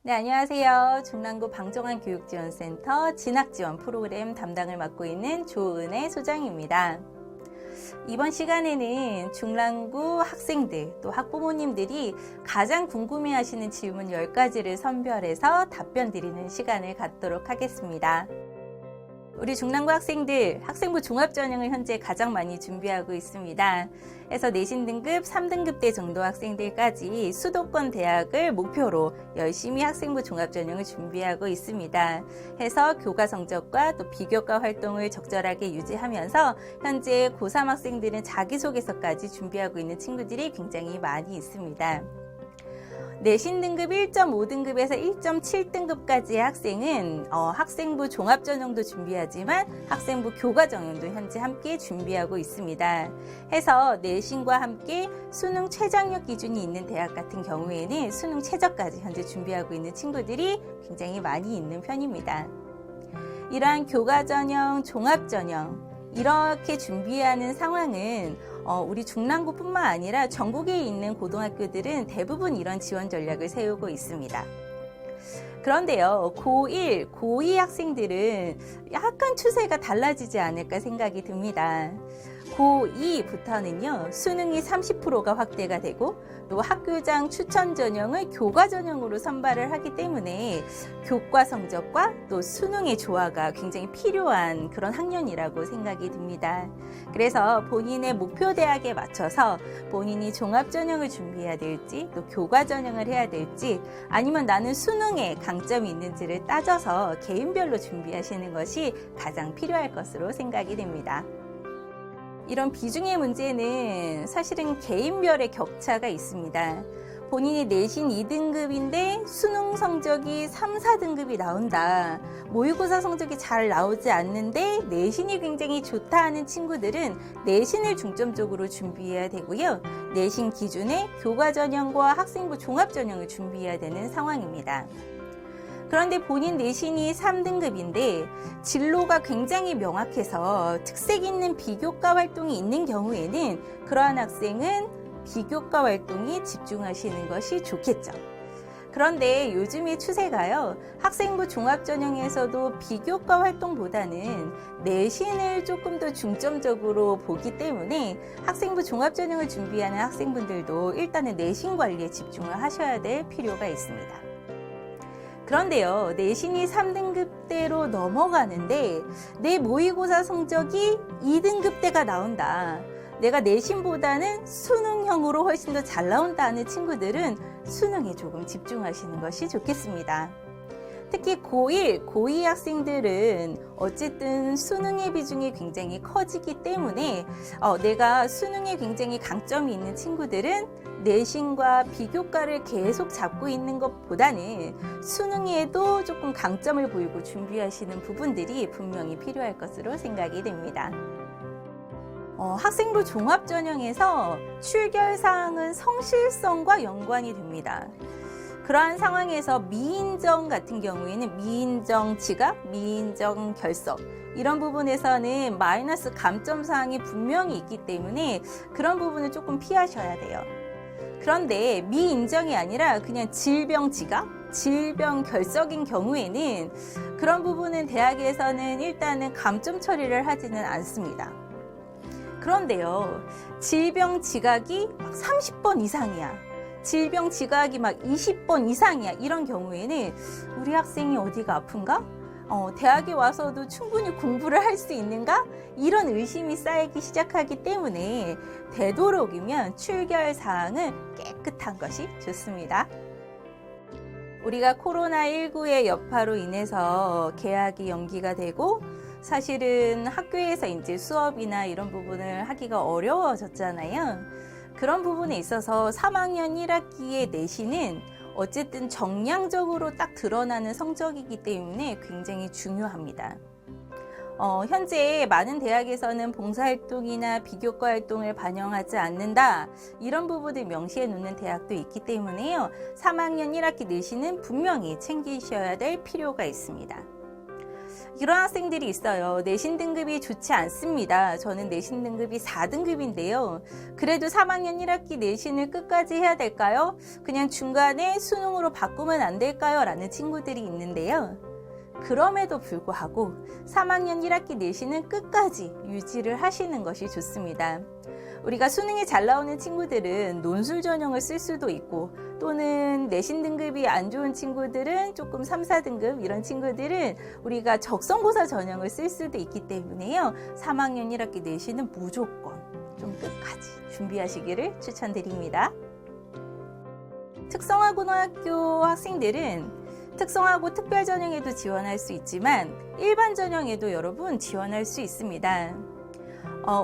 네, 안녕하세요. 중랑구 방정환 교육지원센터 진학지원 프로그램 담당을 맡고 있는 조은혜 소장입니다. 이번 시간에는 중랑구 학생들 또 학부모님들이 가장 궁금해하시는 질문 10가지를 선별해서 답변 드리는 시간을 갖도록 하겠습니다. 우리 중랑구 학생들 학생부 종합전형을 현재 가장 많이 준비하고 있습니다. 그래서 내신 등급 3등급대 정도 학생들까지 수도권 대학을 목표로 열심히 학생부 종합전형을 준비하고 있습니다. 해서 교과 성적과 또 비교과 활동을 적절하게 유지하면서 현재 고3 학생들은 자기소개서까지 준비하고 있는 친구들이 굉장히 많이 있습니다. 내신 등급 1.5등급에서 1.7등급까지의 학생은 학생부 종합전형도 준비하지만 학생부 교과전형도 현재 함께 준비하고 있습니다. 해서 내신과 함께 수능 최장력 기준이 있는 대학 같은 경우에는 수능 최저까지 현재 준비하고 있는 친구들이 굉장히 많이 있는 편입니다. 이러한 교과전형, 종합전형 이렇게 준비하는 상황은 우리 중랑구뿐만 아니라 전국에 있는 고등학교들은 대부분 이런 지원 전략을 세우고 있습니다. 그런데요, 고1, 고2 학생들은 약간 추세가 달라지지 않을까 생각이 듭니다. 고2부터는요, 수능이 30%가 확대가 되고 또 학교장 추천 전형을 교과 전형으로 선발을 하기 때문에 교과 성적과 또 수능의 조화가 굉장히 필요한 그런 학년이라고 생각이 듭니다. 그래서 본인의 목표 대학에 맞춰서 본인이 종합 전형을 준비해야 될지 또 교과 전형을 해야 될지 아니면 나는 수능에 강점이 있는지를 따져서 개인별로 준비하시는 것이 가장 필요할 것으로 생각이 됩니다. 이런 비중의 문제는 사실은 개인별의 격차가 있습니다. 본인이 내신 2등급인데 수능 성적이 3, 4등급이 나온다. 모의고사 성적이 잘 나오지 않는데 내신이 굉장히 좋다 하는 친구들은 내신을 중점적으로 준비해야 되고요. 내신 기준에 교과전형과 학생부 종합전형을 준비해야 되는 상황입니다. 그런데 본인 내신이 3등급인데 진로가 굉장히 명확해서 특색 있는 비교과 활동이 있는 경우에는 그러한 학생은 비교과 활동에 집중하시는 것이 좋겠죠. 그런데 요즘의 추세가요, 학생부 종합전형에서도 비교과 활동보다는 내신을 조금 더 중점적으로 보기 때문에 학생부 종합전형을 준비하는 학생분들도 일단은 내신 관리에 집중을 하셔야 될 필요가 있습니다. 그런데요, 내신이 3등급대로 넘어가는데 내 모의고사 성적이 2등급대가 나온다. 내가 내신보다는 수능형으로 훨씬 더 잘 나온다는 친구들은 수능에 조금 집중하시는 것이 좋겠습니다. 특히 고1, 고2 학생들은 어쨌든 수능의 비중이 굉장히 커지기 때문에 내가 수능에 굉장히 강점이 있는 친구들은 내신과 비교과를 계속 잡고 있는 것보다는 수능에도 조금 강점을 보이고 준비하시는 부분들이 분명히 필요할 것으로 생각이 됩니다. 학생부 종합전형에서 출결사항은 성실성과 연관이 됩니다. 그러한 상황에서 미인정 같은 경우에는 미인정 지각, 미인정 결석 이런 부분에서는 마이너스 감점 사항이 분명히 있기 때문에 그런 부분을 조금 피하셔야 돼요. 그런데 미인정이 아니라 그냥 질병 지각, 질병 결석인 경우에는 그런 부분은 대학에서는 일단은 감점 처리를 하지는 않습니다. 그런데요, 질병 지각이 막 30번 이상이야. 질병 지각이 막 20번 이상이야. 이런 경우에는 우리 학생이 어디가 아픈가? 대학에 와서도 충분히 공부를 할 수 있는가? 이런 의심이 쌓이기 시작하기 때문에 되도록이면 출결 사항은 깨끗한 것이 좋습니다. 우리가 코로나19의 여파로 인해서 개학이 연기가 되고 사실은 학교에서 이제 수업이나 이런 부분을 하기가 어려워졌잖아요. 그런 부분에 있어서 3학년 1학기의 내신은 어쨌든 정량적으로 딱 드러나는 성적이기 때문에 굉장히 중요합니다. 현재 많은 대학에서는 봉사활동이나 비교과 활동을 반영하지 않는다, 이런 부분을 명시해 놓는 대학도 있기 때문에요. 3학년 1학기 내신은 분명히 챙기셔야 될 필요가 있습니다. 이런 학생들이 있어요. 내신 등급이 좋지 않습니다. 저는 내신 등급이 4등급인데요. 그래도 3학년 1학기 내신을 끝까지 해야 될까요? 그냥 중간에 수능으로 바꾸면 안 될까요? 라는 친구들이 있는데요. 그럼에도 불구하고 3학년 1학기 내신은 끝까지 유지를 하시는 것이 좋습니다. 우리가 수능이 잘 나오는 친구들은 논술 전형을 쓸 수도 있고, 또는 내신 등급이 안 좋은 친구들은 조금 3, 4등급 이런 친구들은 우리가 적성고사 전형을 쓸 수도 있기 때문에요. 3학년 1학기 내신은 무조건 좀 끝까지 준비하시기를 추천드립니다. 특성화 고등학교 학생들은 특성화고 특별 전형에도 지원할 수 있지만 일반 전형에도 여러분 지원할 수 있습니다.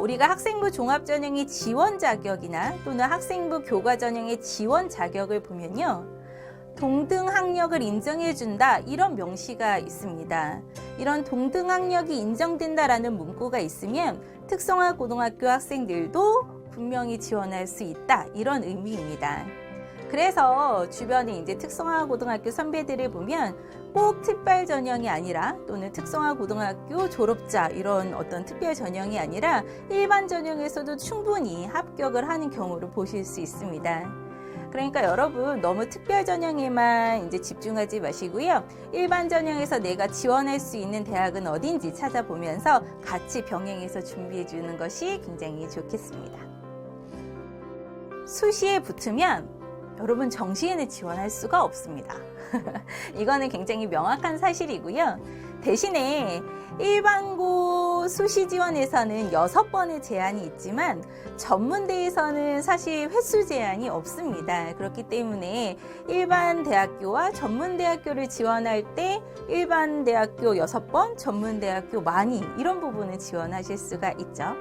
우리가 학생부 종합전형의 지원 자격이나 또는 학생부 교과 전형의 지원 자격을 보면요. 동등 학력을 인정해준다 이런 명시가 있습니다. 이런 동등 학력이 인정된다라는 문구가 있으면 특성화 고등학교 학생들도 분명히 지원할 수 있다 이런 의미입니다. 그래서 주변에 이제 특성화 고등학교 선배들을 보면 꼭 특별 전형이 아니라 또는 특성화 고등학교 졸업자 이런 어떤 특별 전형이 아니라 일반 전형에서도 충분히 합격을 하는 경우를 보실 수 있습니다. 그러니까 여러분 너무 특별 전형에만 이제 집중하지 마시고요. 일반 전형에서 내가 지원할 수 있는 대학은 어딘지 찾아보면서 같이 병행해서 준비해 주는 것이 굉장히 좋겠습니다. 수시에 붙으면 여러분 정시에는 지원할 수가 없습니다. 이거는 굉장히 명확한 사실이고요. 대신에 일반고 수시 지원에서는 6번의 제한이 있지만 전문대에서는 사실 횟수 제한이 없습니다. 그렇기 때문에 일반 대학교와 전문대학교를 지원할 때 일반 대학교 6번, 전문대학교 많이 이런 부분을 지원하실 수가 있죠.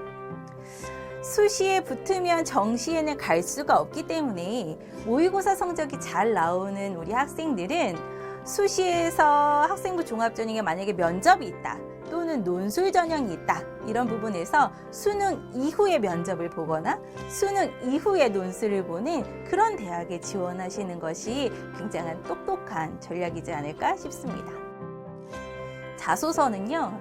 수시에 붙으면 정시에는 갈 수가 없기 때문에 모의고사 성적이 잘 나오는 우리 학생들은 수시에서 학생부 종합전형에 만약에 면접이 있다 또는 논술 전형이 있다 이런 부분에서 수능 이후에 면접을 보거나 수능 이후에 논술을 보는 그런 대학에 지원하시는 것이 굉장한 똑똑한 전략이지 않을까 싶습니다. 자소서는요,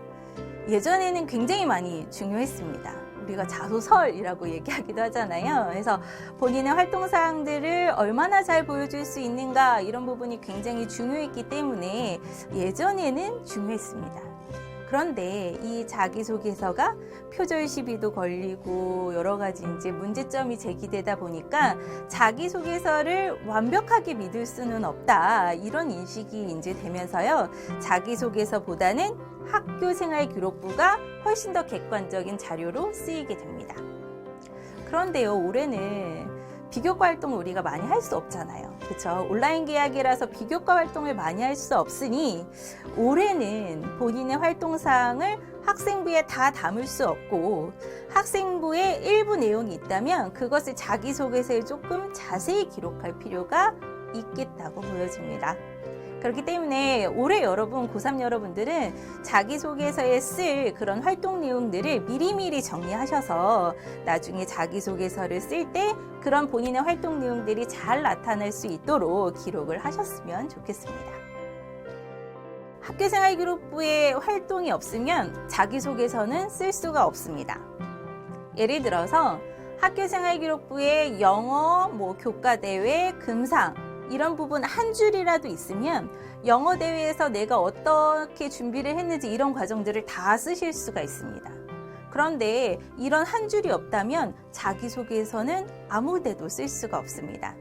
예전에는 굉장히 많이 중요했습니다. 우리가 자소설이라고 얘기하기도 하잖아요. 그래서 본인의 활동사항들을 얼마나 잘 보여줄 수 있는가 이런 부분이 굉장히 중요했기 때문에 예전에는 중요했습니다. 그런데 이 자기소개서가 표절 시비도 걸리고 여러 가지 이제 문제점이 제기되다 보니까 자기소개서를 완벽하게 믿을 수는 없다 이런 인식이 이제 되면서요. 자기소개서보다는 학교생활기록부가 훨씬 더 객관적인 자료로 쓰이게 됩니다. 그런데요, 올해는 비교과 활동을 우리가 많이 할 수 없잖아요. 그렇죠? 온라인 계약이라서 비교과 활동을 많이 할 수 없으니 올해는 본인의 활동사항을 학생부에 다 담을 수 없고 학생부에 일부 내용이 있다면 그것을 자기소개서에 조금 자세히 기록할 필요가 있겠다고 보여집니다. 그렇기 때문에 올해 여러분, 고3 여러분들은 자기소개서에 쓸 그런 활동 내용들을 미리미리 정리하셔서 나중에 자기소개서를 쓸 때 그런 본인의 활동 내용들이 잘 나타날 수 있도록 기록을 하셨으면 좋겠습니다. 학교생활기록부에 활동이 없으면 자기소개서는 쓸 수가 없습니다. 예를 들어서 학교생활기록부에 영어, 교과대회, 금상 이런 부분 한 줄이라도 있으면 영어 대회에서 내가 어떻게 준비를 했는지 이런 과정들을 다 쓰실 수가 있습니다. 그런데 이런 한 줄이 없다면 자기소개서는 아무 데도 쓸 수가 없습니다.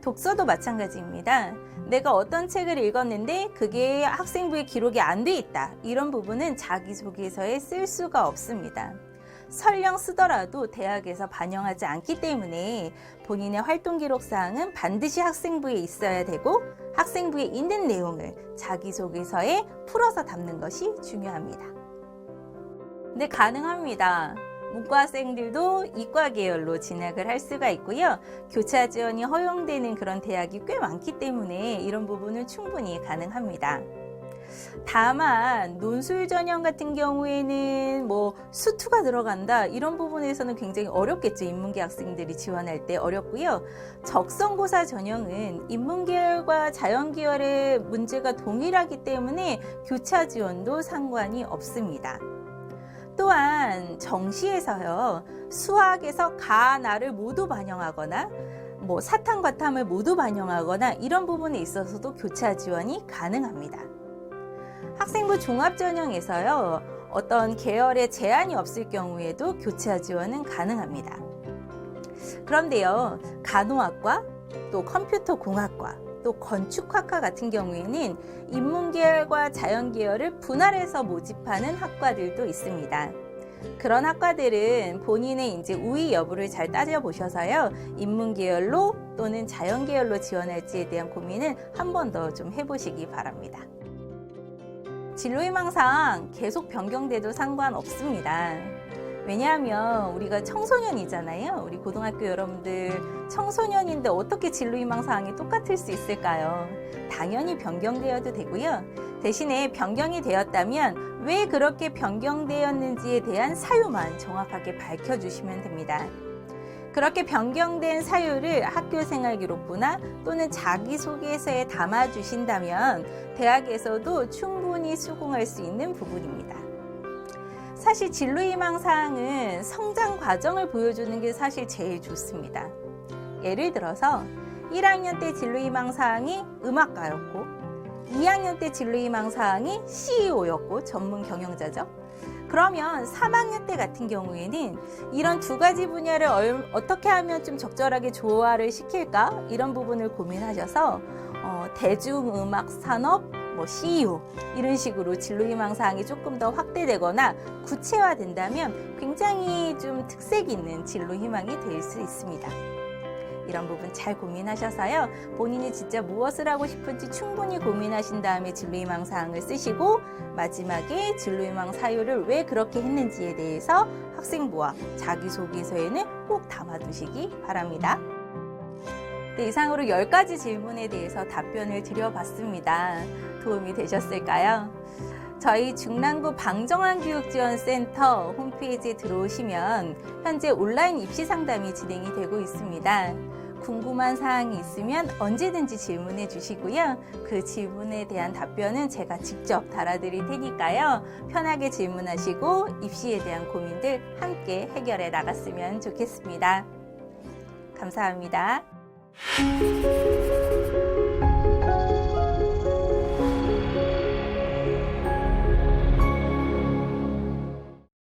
독서도 마찬가지입니다. 내가 어떤 책을 읽었는데 그게 학생부에 기록이 안 돼 있다. 이런 부분은 자기소개서에 쓸 수가 없습니다. 설령 쓰더라도 대학에서 반영하지 않기 때문에 본인의 활동 기록 사항은 반드시 학생부에 있어야 되고 학생부에 있는 내용을 자기소개서에 풀어서 담는 것이 중요합니다. 근데 가능합니다. 문과생들도 이과 계열로 진학을 할 수가 있고요. 교차 지원이 허용되는 그런 대학이 꽤 많기 때문에 이런 부분은 충분히 가능합니다. 다만 논술 전형 같은 경우에는 뭐 수투가 들어간다 이런 부분에서는 굉장히 어렵겠죠. 인문계 학생들이 지원할 때 어렵고요. 적성고사 전형은 인문계열과 자연계열의 문제가 동일하기 때문에 교차 지원도 상관이 없습니다. 또한 정시에서요, 수학에서 가, 나를 모두 반영하거나 뭐 사탐과 탐을 모두 반영하거나 이런 부분에 있어서도 교차 지원이 가능합니다. 학생부 종합전형에서요, 어떤 계열에 제한이 없을 경우에도 교차 지원은 가능합니다. 그런데요, 간호학과, 또 컴퓨터공학과, 또 건축학과 같은 경우에는 인문계열과 자연계열을 분할해서 모집하는 학과들도 있습니다. 그런 학과들은 본인의 이제 우위 여부를 잘 따져보셔서요, 인문계열로 또는 자연계열로 지원할지에 대한 고민을 한 번 더 좀 해보시기 바랍니다. 진로희망상 계속 변경돼도 상관없습니다. 왜냐하면 우리가 청소년이잖아요. 우리 고등학교 여러분들 청소년인데 어떻게 진로희망 사항이 똑같을 수 있을까요? 당연히 변경되어도 되고요. 대신에 변경이 되었다면 왜 그렇게 변경되었는지에 대한 사유만 정확하게 밝혀주시면 됩니다. 그렇게 변경된 사유를 학교생활기록부나 또는 자기소개서에 담아주신다면 대학에서도 충분히 수긍할 수 있는 부분입니다. 사실 진로희망 사항은 성장 과정을 보여주는 게 사실 제일 좋습니다. 예를 들어서 1학년 때 진로희망 사항이 음악가였고 2학년 때 진로희망 사항이 CEO였고 전문 경영자죠. 그러면 3학년 때 같은 경우에는 이런 두 가지 분야를 어떻게 하면 좀 적절하게 조화를 시킬까? 이런 부분을 고민하셔서 대중음악 산업, CEO 이런 식으로 진로희망 사항이 조금 더 확대되거나 구체화된다면 굉장히 좀 특색 있는 진로희망이 될 수 있습니다. 이런 부분 잘 고민하셔서요, 본인이 진짜 무엇을 하고 싶은지 충분히 고민하신 다음에 진로희망 사항을 쓰시고 마지막에 진로희망 사유를 왜 그렇게 했는지에 대해서 학생부와 자기소개서에는 꼭 담아두시기 바랍니다. 네, 이상으로 10가지 질문에 대해서 답변을 드려봤습니다. 도움이 되셨을까요? 저희 중랑구 방정환교육지원센터 홈페이지에 들어오시면 현재 온라인 입시 상담이 진행이 되고 있습니다. 궁금한 사항이 있으면 언제든지 질문해 주시고요. 그 질문에 대한 답변은 제가 직접 달아드릴 테니까요. 편하게 질문하시고 입시에 대한 고민들 함께 해결해 나갔으면 좋겠습니다. 감사합니다.